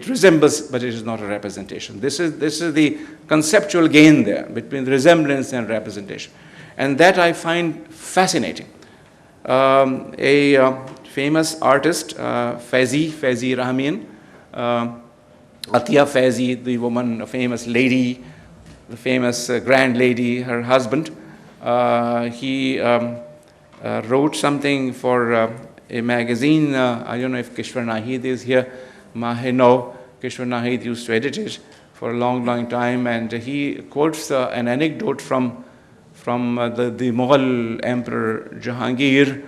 it resembles, but it is not a representation. This is the conceptual gain there between resemblance and representation. And that I find fascinating. A famous artist, Faizi Rahmian, Atiya Faizi, the woman, a famous lady, the famous grand lady, her husband, he wrote something for a magazine. I don't know if Kishwar Nahid is here. No, Kishwar Nahid used to edit it for a long time, and he quotes an anecdote from the Mughal Emperor Jahangir,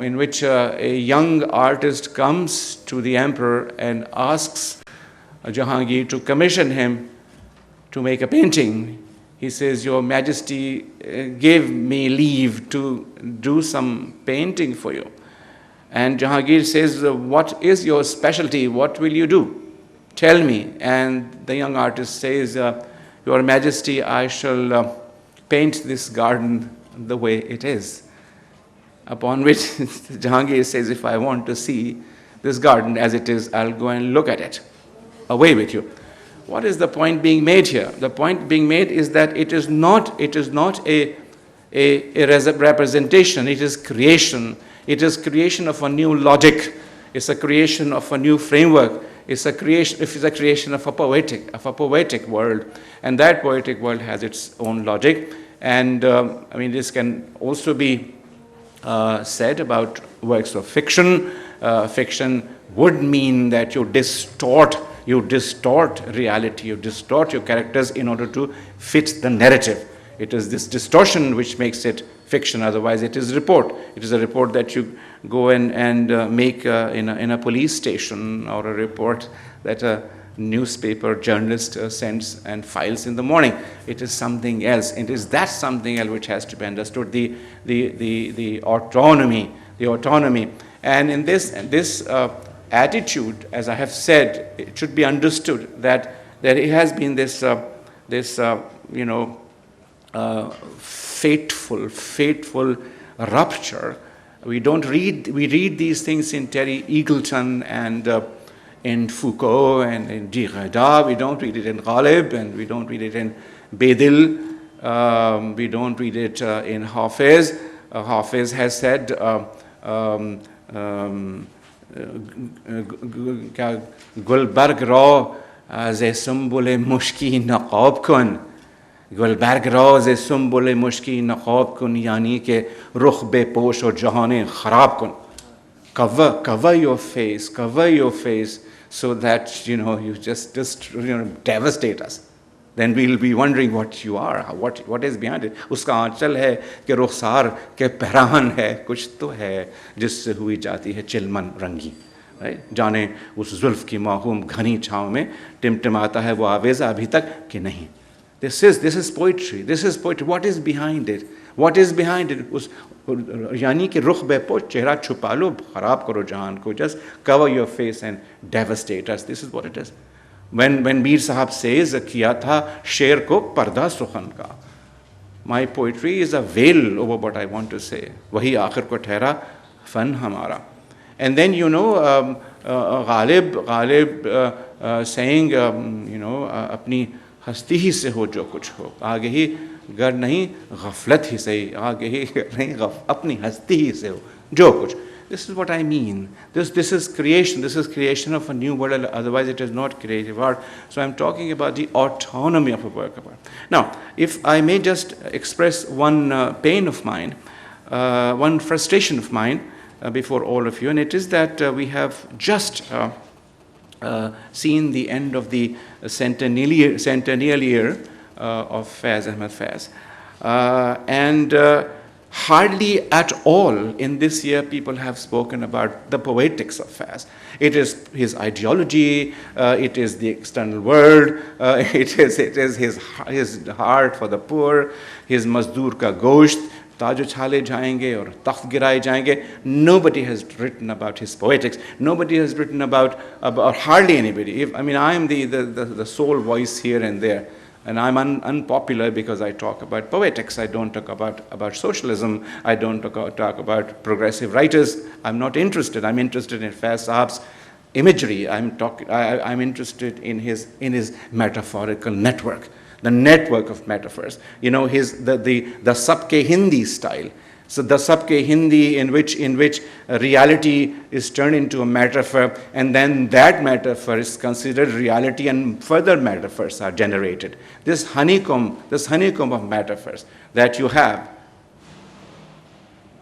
in which a young artist comes to the emperor and asks Jahangir to commission him to make a painting. He says, "Your Majesty gave me leave to do some painting for you." And Jahangir says, "What is your specialty? What will you do? Tell me." And the young artist says, "Your Majesty, I shall paint this garden the way it is." Upon which Jahangir says, "If I want to see this garden as it is, I'll go and look at it. Away with you." What is the point being made here? The point being made is that it is not a representation, it is creation. It is creation of a new logic. It's a creation of a new framework. It's a creation of a poetic world. And that poetic world has its own logic. And this can also be said about works of fiction. Fiction would mean that you distort reality, you distort your characters in order to fit the narrative. It is this distortion which makes it fiction, otherwise it is report. It is a report that you go and make in a police station, or a report that a newspaper journalist sends and files in the morning. It is something else. It is that something else which has to be understood, the autonomy. And in this attitude, as I have said, it should be understood that it has been this fateful rupture. We read these things in Terry Eagleton and in Foucault and in Derrida. We don't read it in Ghalib, and we don't read it in Bedil. We don't read it in Hafiz. Hafiz has said, Gulbarg ra ze sumbul mushki naqab kun. Gulbarg ra ze sumbul mushki naqab kun, yani ke rukh be posh aur jahan kharab kun. Cover your face so that you just devastate us. Then we'll be wondering what you are, what is behind it. Uska aanchal hai ke rukhsar ke pehran hai, kuch to hai jisse hui jati hai chilman rangi. Right? जाने उस जुल्फ की माहूम घनी छाँव में टिमटिमाता है वो आवेज़ा अभी तक कि नहीं. This is poetry. What is behind it? उस यानी कि रुख बेपोश चेहरा छुपा लो, खराब करो जहान को. Just cover your face and devastate us. This is what it is. When Mir Sahab says किया था शेर को पर्दा सुखन का, my poetry is a veil over what I want to say. वही आखिर को ठहरा फन हमारा. And then Ghalib saying अपनी हस्ती ही से हो जो कुछ हो, आगे ही गर नहीं गफलत ही सही, आगे ही नहीं अपनी हस्ती ही से हो जो कुछ. This is what I mean. This is creation. This is creation of a new world. Otherwise, it is not creative art. So I'm talking about the autonomy of a work of art. Now, if I may just express one pain of mine, one frustration of mine before all of you, and it is that we have just seen the end of the centennial year of Faiz Ahmed Faiz. And hardly at all in this year people have spoken about the poetics of Faiz. It is his ideology, it is the external world, it is his heart for the poor, his mazdoor ka gosht, ताज उछाले जाएंगे और तख्त गिराए जाएंगे. Nobody has written about his poetics. Nobody has written about hardly anybody. I am the sole voice here and there. And I'm unpopular because I talk about poetics. I don't talk about socialism. I don't talk about progressive writers. I'm not interested. I'm interested in Faiz Sahab's imagery. I'm interested in his metaphorical network, the network of metaphors. You know, the Sabke Hindi style. So the Sabke Hindi, in which reality is turned into a metaphor, and then that metaphor is considered reality, and further metaphors are generated. This honeycomb of metaphors that you have.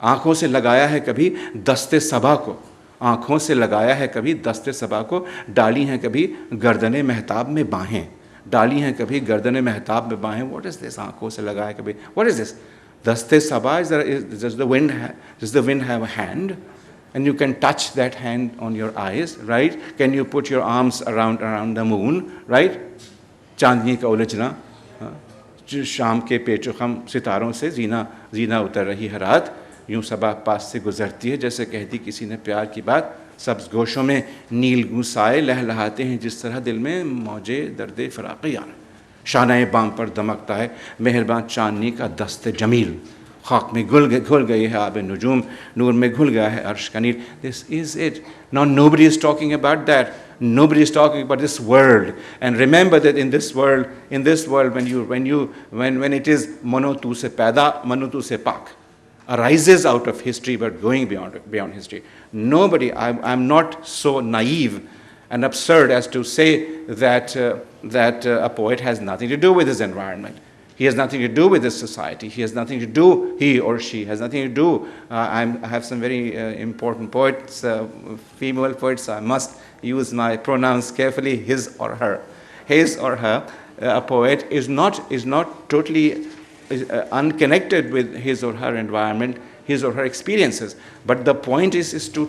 आँखों से लगाया है कभी दस्ते सबा को, आँखों से लगाया है कभी दस्ते सबा को, डाली हैं कभी गर्दने महताब में बाहें, डाली हैं कभी गर्दने महताब में बाहें. What is this? आँखों से लगाया है कभी. What is this? Daste Sabah, does the wind have a hand? And you can touch that hand on your eyes, right? Can you put your arms around the moon, right? चांदनी का उलझना, शाम के पेचुखम सितारों से जीना उतर रही है रात, यूं सबा पास से गुजरती है जैसे कहती किसी ने प्यार की बात, सब्ज गोशों में नील गुसाए लहलहाते हैं जिस तरह दिल में मौजे दर्दे फराक़ यार. शानाए बाम पर दमकता है मेहरबान चांदनी का दस्ते जमील, खाक में घुल गई है आब नुजूम, नूर में घुल गया है अर्श का नील. This is it. Now nobody is talking about that. Nobody is talking about this world. And remember that in this world, when it is mano tu se paida, mano tu se pak, arises out of history but going beyond history. Nobody, I'm not so naive and absurd as to say that a poet has nothing to do with his environment. He has nothing to do with his society. He or she has nothing to do. I have some very important poets, female poets. I must use my pronouns carefully, his or her. His or her, a poet is not totally unconnected with his or her environment, his or her experiences. But the point is to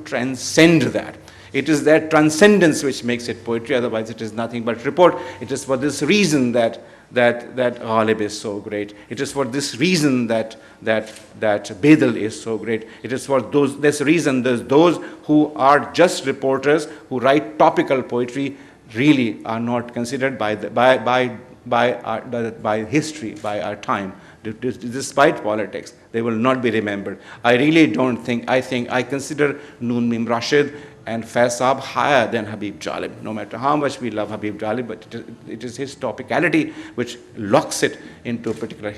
transcend that. It is that transcendence which makes it poetry, otherwise it is nothing but report. It is for this reason that Ghalib is so great. It is for this reason that Bedel is so great. It is for this reason those who are just reporters, who write topical poetry, really are not considered by history, by our time. Despite politics, they will not be remembered. I really don't think, I consider Noon Mim Rashid and Faiz Saab higher than Habib Jalib. No matter how much we love Habib Jalib, but it is his topicality which locks it into a particular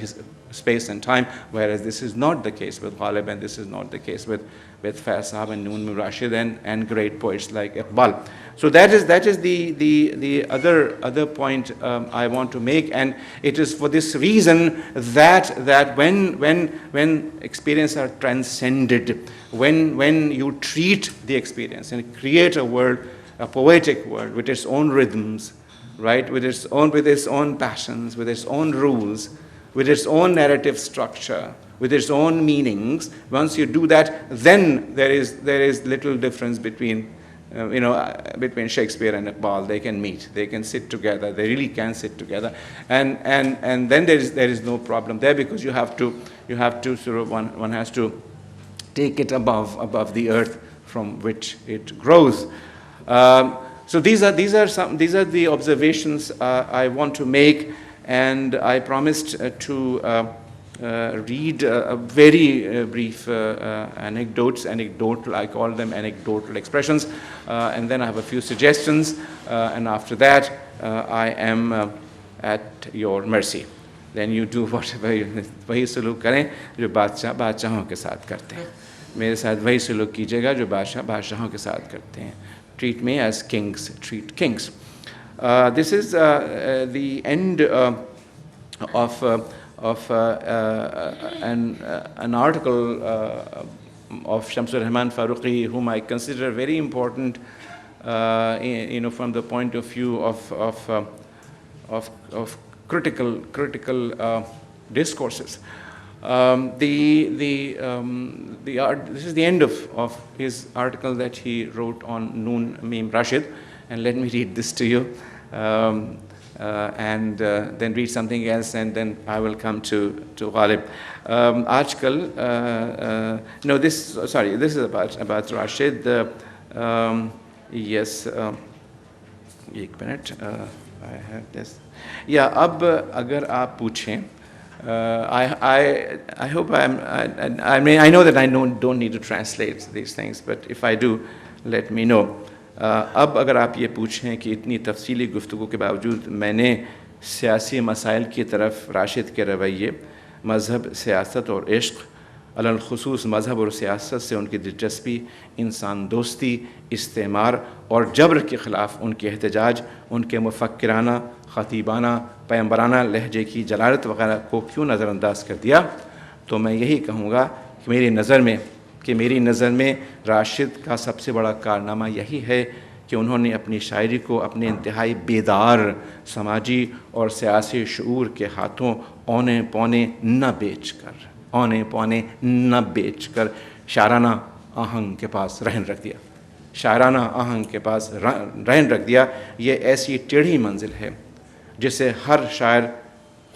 space and time, whereas this is not the case with Ghalib, and this is not the case with Faiz Saab and Noon Mim Rashid and great poets like Iqbal. So that is the other point I want to make, and it is for this reason that when experience are transcended, when you treat the experience and create a world, a poetic world with its own rhythms, right, with its own passions, with its own rules, with its own narrative structure, with its own meanings, once you do that, then there is little difference between Shakespeare and Iqbal. They can meet, they can sit together, they really can sit together, and then there is no problem there, because you have to sort of one has to take it above the earth from which it grows. So these are the observations I want to make, and I promised to read a very brief anecdotal, I call them anecdotal expressions, and then I have a few suggestions, and after that I am at your mercy. Then you do whatever वही सलूक करें जो बादशाहों के साथ करते हैं. मेरे साथ वही सलूक कीजिएगा जो बादशाहों के साथ करते हैं. Treat me as kings treat kings. This is the end of an article of Shamsur Rahman Farooqi, whom I consider very important, from the point of view of critical discourses. This is the end of his article that he wrote on Noon Mim Rashid, and let me read this to you. And then read something else, and then I will come to Ghalib. This is about Rashid. Yes, एक minute, I have this. Yeah, अब अगर आप पूछें, I hope I know that I don't need to translate these things, but if I do, let me know. अब अगर आप ये पूछें कि इतनी तफसीली गुफ्तगू के बावजूद मैंने सियासी मसाइल की तरफ राशिद के रवैये, मज़हब, सियासत और इश्क़, अलल ख़ुसूस मज़हब और सियासत से उनकी दिलचस्पी, इंसान दोस्ती, इस्तेमार और जबर के ख़िलाफ़ उनके एहतजाज, उनके मुफ़क्किराना, ख़तीबाना, पैगंबराना लहजे की जलालत वग़ैरह को क्यों नज़रअंदाज कर दिया, तो मैं यही कहूँगा कि मेरी नज़र में राशिद का सबसे बड़ा कारनामा यही है कि उन्होंने अपनी शायरी को अपने इंतहाई बेदार समाजी और सियासी शऊर के हाथों औने पौने न बेच कर शायराना आहंग के पास रहन रख दिया। शायराना आहंग के पास रहन रख दिया। ये ऐसी टेढ़ी मंजिल है जिसे हर शायर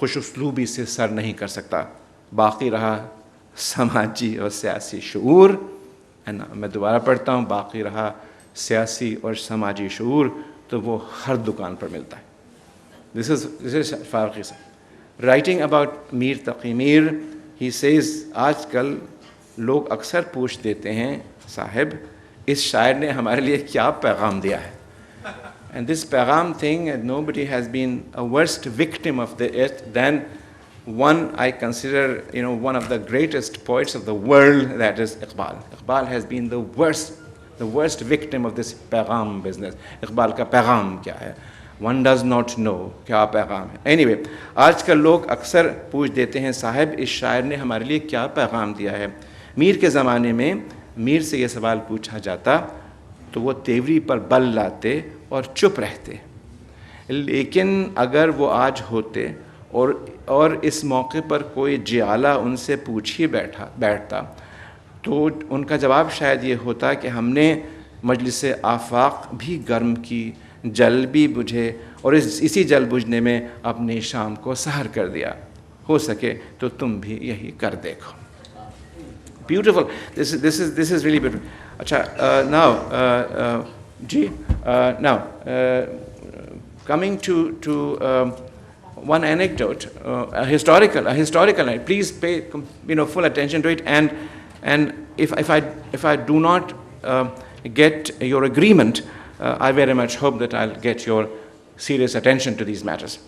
खुश उसलूबी से सर नहीं कर सकता। बाकी रहा समाजी और सियासी शऊर, मैं दोबारा पढ़ता हूँ, बाकी रहा सियासी और समाजी शऊर तो वो हर दुकान पर मिलता है। दिस इज़ फारूकी साहब writing about Mir Taqi Mir. He says आजकल लोग अक्सर पूछ देते हैं, साहिब इस शायर ने हमारे लिए क्या पैगाम दिया है। And this पैगाम thing, nobody has been a worst victim of it than one I consider, one of the greatest poets of the world, that is Iqbal. Iqbal has been the worst victim of this पैगाम business. Iqbal का पैगाम क्या है? One does not know क्या पैगाम है। Anyway, आजकल लोग अक्सर पूछ देते हैं, साहिब इस शायर ने हमारे लिए क्या पैगाम दिया है। मीर के ज़माने में मीर से ये सवाल पूछा जाता तो वो तेवरी पर बल लाते और चुप रहते, लेकिन अगर वो आज होते और इस मौके पर कोई जियाला उनसे पूछ ही बैठता तो उनका जवाब शायद ये होता कि हमने मजलिस आफाक भी गर्म की, जल भी बुझे और इसी जल बुझने में अपनी शाम को सहर कर दिया। हो सके तो तुम भी यही कर देखो। Beautiful. This is really beautiful. अच्छा, now coming to one anecdote, a historical night. Please pay full attention to it, and if I do not get your agreement, I very much hope that I'll get your serious attention to these matters.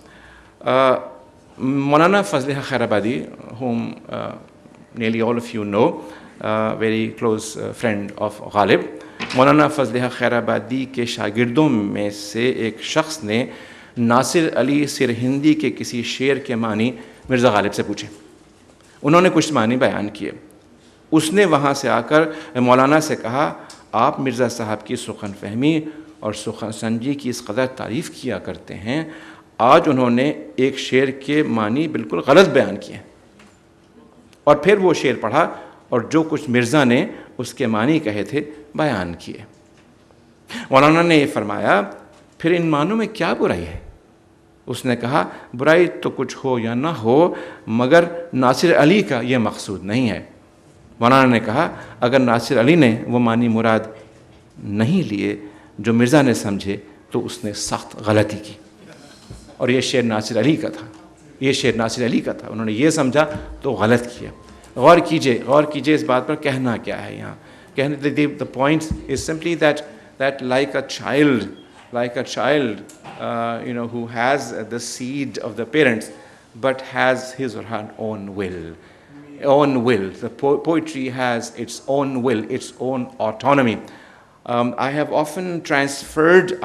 Maulana Fazl Khairabadi, whom nearly all of you know, very close friend of Ghalib. मौलाना फजल खैराबादी के शागिर्दों में से एक शख्स ने नासिर अली सिरहिंदी के किसी शेर के मानी मिर्ज़ा गालिब से पूछे। उन्होंने कुछ मानी बयान किए। उसने वहाँ से आकर मौलाना से कहा, आप मिर्ज़ा साहब की सुखन फहमी और सुखन संजी की इस कदर तारीफ़ किया करते हैं, आज उन्होंने एक शेर के मानी बिल्कुल गलत बयान किए। और फिर वो शेर पढ़ा और जो कुछ मिर्ज़ा ने उसके मानी कहे थे बयान किए। मौलाना ने ये फरमाया, फिर इन मानों में क्या बुराई है? उसने कहा, बुराई तो कुछ हो या ना हो, मगर नासिर अली का ये मकसूद नहीं है। मौलाना ने कहा, अगर नासिर अली ने वो मानी मुराद नहीं लिए जो मिर्ज़ा ने समझे तो उसने सख्त गलती की। और ये शेर नासिर अली का था, उन्होंने ये समझा तो गलत किया। गौर कीजिए इस बात पर कहना क्या है यहाँ। The point is simply that like a child, who has the seed of the parents, but has his or her own will. The poetry has its own will, its own autonomy. I have often transferred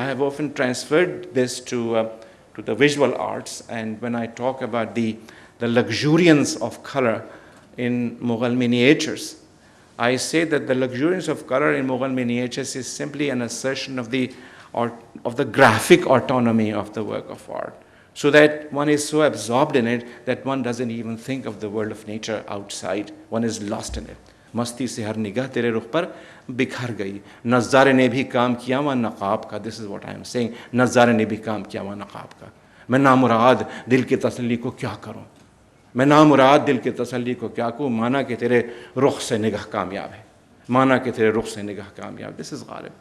this to the visual arts, and when I talk about the luxuriance of color in Mughal miniatures, I say that the luxuriance of color in Mughal miniatures is simply an assertion of the graphic autonomy of the work of art, so that one is so absorbed in it that one doesn't even think of the world of nature outside. One is lost in it. मस्ती से हर निगाह तेरे रुख पर बिखर गई, नज़ारे ने भी काम किया वहाँ नक़ाब का। This is what I am saying. नज़ारे ने भी काम किया वहाँ नक़ाब का। मैं नामुराद दिल की तसल्ली को क्या करूँ, माना कि तेरे रुख से निगाह कामयाब This is Ghalib.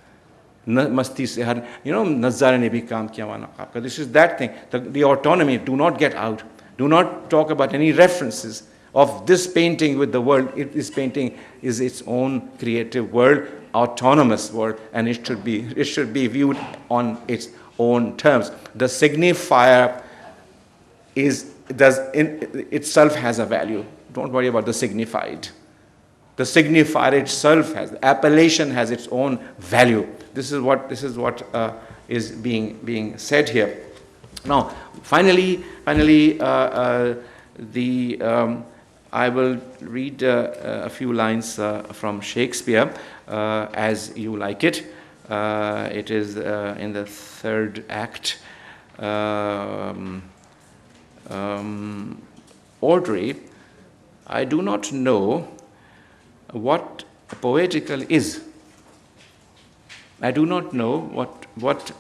मस्ती से हर नज़ारे ने भी काम किया वहाँ नक़ाब का। This is that thing, the autonomy. Do not get out, do not talk about any references of this painting with the world. This painting is its own creative world, autonomous word, and it should be viewed on its own terms. The signifier itself has a value. Don't worry about the signified. The signifier itself has, the appellation has its own value. This is what is being said here. Now, finally, I will read a few lines from Shakespeare, as you like it. It is in the third act. Audrey, I do not know what poetical is. I do not know what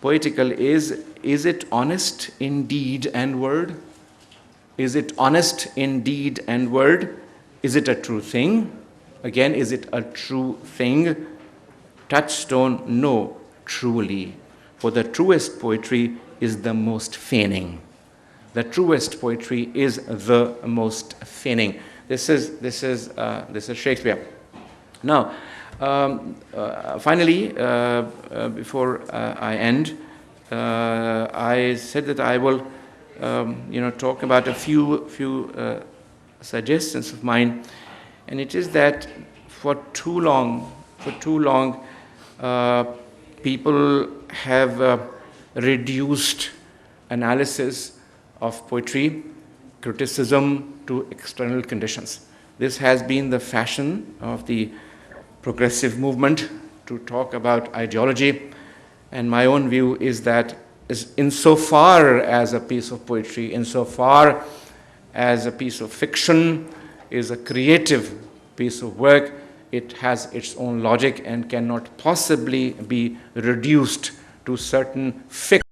poetical is. Is it honest in deed and word? Is it honest in deed and word? Is it a true thing? Again, is it a true thing? Touchstone, no, truly. For the truest poetry is the most feigning. The truest poetry is the most feigning. This is Shakespeare. Now, finally, before I end, I said that I will, talk about a few suggestions of mine, and it is that for too long, people have reduced analysis of poetry, criticism to external conditions. This has been the fashion of the progressive movement, to talk about ideology, and my own view is that insofar as a piece of poetry, insofar as a piece of fiction is a creative piece of work, it has its own logic and cannot possibly be reduced to certain fixed